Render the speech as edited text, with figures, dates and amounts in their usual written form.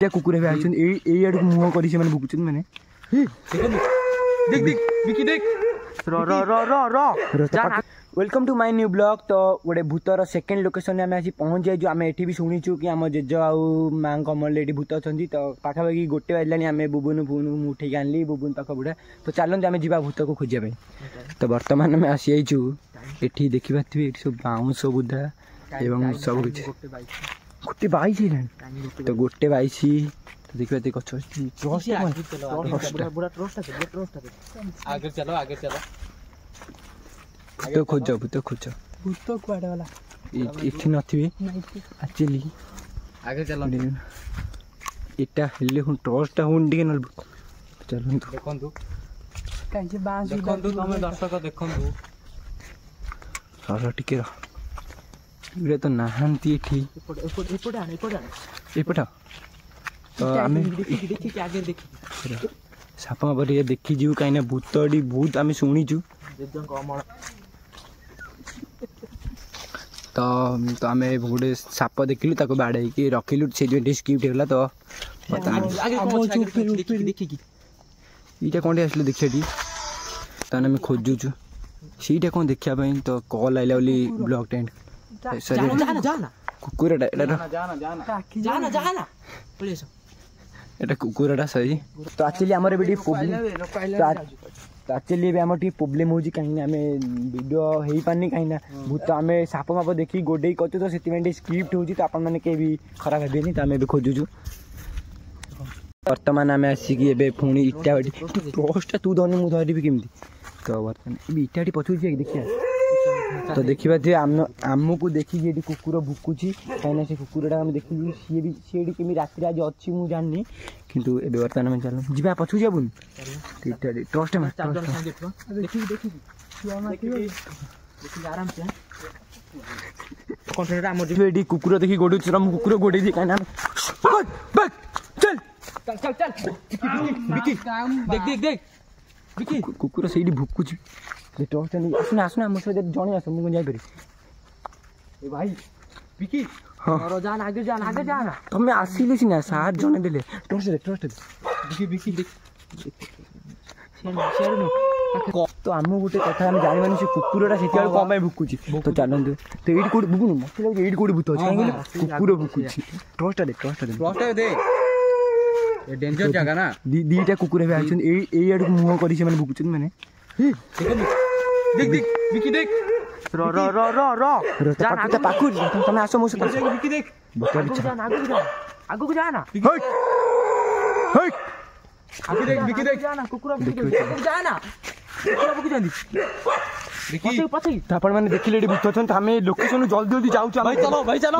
क्या कुकुर भी आछन ए आड़ मुह करी से माने भुकुछन माने देख देख विकी देख र र र र र welcome to my new blog. तो गोटे भूतर सेकेंड लोकेशन आम आसी पहुँच जाइए। आम एठी भी शुणीचु कि आम जेज आउ माँ कमल ये भूत अच्छा। तो पाखापाखि गोटे बाजलानी आम बुबुन फोन उठे आनली बुबुन पाख बुढ़ा। तो चलते आम जा भूत को खोजापी। तो बर्तमान आम आसी जाइचु एठी देखि पारथिबे एठी सब बाउंस बुधा एवं सब किछि गोटे 22 है। तो गोटे 22 तो देखिए गछ आगे चलो आगे चलो भूत खोज भूत खोज भूत कुआडे वाला इठी नथिबे एक्चुअली आगे चलो एटा हेले हुन टॉर्चटा हुन दिके न चलो देखंतु काई जे बांस देखंतु तमे दर्शक देखंतु सारा टिके इरे तो नाहंती एठी एपटा तो आमे देखि के आगे देखि सापा बरे देखि जीव काइना भूतडी भूत आमे सुनिचु जेजन कमल। तो आम गोटे साप देखिलु ताको बाड़े कि रखिलु से जो स्किप्ट होला। तो इटा कौन आसले देखिया तो आम खोजुचु सीटा कौन देखिया तो कॉल आइला बोली ब्लॉक टेंट कुकुरटा एटा कुकुरटा सही। तो एक्चुअली आमर भी एक्चुअली भी आम प्रोब्लेम हो कहीं आम वीडियो हो पानी कहीं भूत आम साप माप देखिए गोडे कर तो से स्क्रिप्ट हो तो आपण मैंने भी खराब हेनी। तो आम खोजुचु बर्तमान आम आसिक पुणी इटा बाटी टॉर्चटा तू धरनी मुझे धरबी केमती। तो बर्तमान इटाटी पछुची देखिए तो देखा थे आमको देखिए ये कुकुर भुकुची कहीं से कुकुरटा आम देखी सी भी सी कमी रात आज अच्छी मुझे जानी किंतु ए बर्तमान में चल जी पछू जाबुन टॉर्च कुकुर देखी गोड़े कुकुर गोड़े दी कहीं चल चल चल देख देख देख कुकुर से भुकुची टॉर्च नहीं आसना आसना मुझे जन आस मुझे जापरि ए भाई विकी हाँ जान आगे जाना तुम्हें आसिले सीना सार जन देले टॉर्च दे विकी विकी देख तो आम गोटे कथा आम जानी से कुकुरटा से कम भुकुची। तो चलते तो ये कौट बुकुन मत लगे ये कौट भूत अच्छे कुकुर भुकुची टॉर्चटा दे ये डेंजर जगह ना दीटा कुकुर भी आछन ए आड़ मुह करी से माने भुकुचन माने देख देख विकी देख र र र र र पाखु तमे आसो मो से विकी देख आगु जाना हेय आगे देख विकी देख जाना कुकुर जाना कुकुर बुकी जांदी विकी पछी आपण माने देखिले भूत छन हमें लोकेशन जल्दी जल्दी जाऊ भाई चलो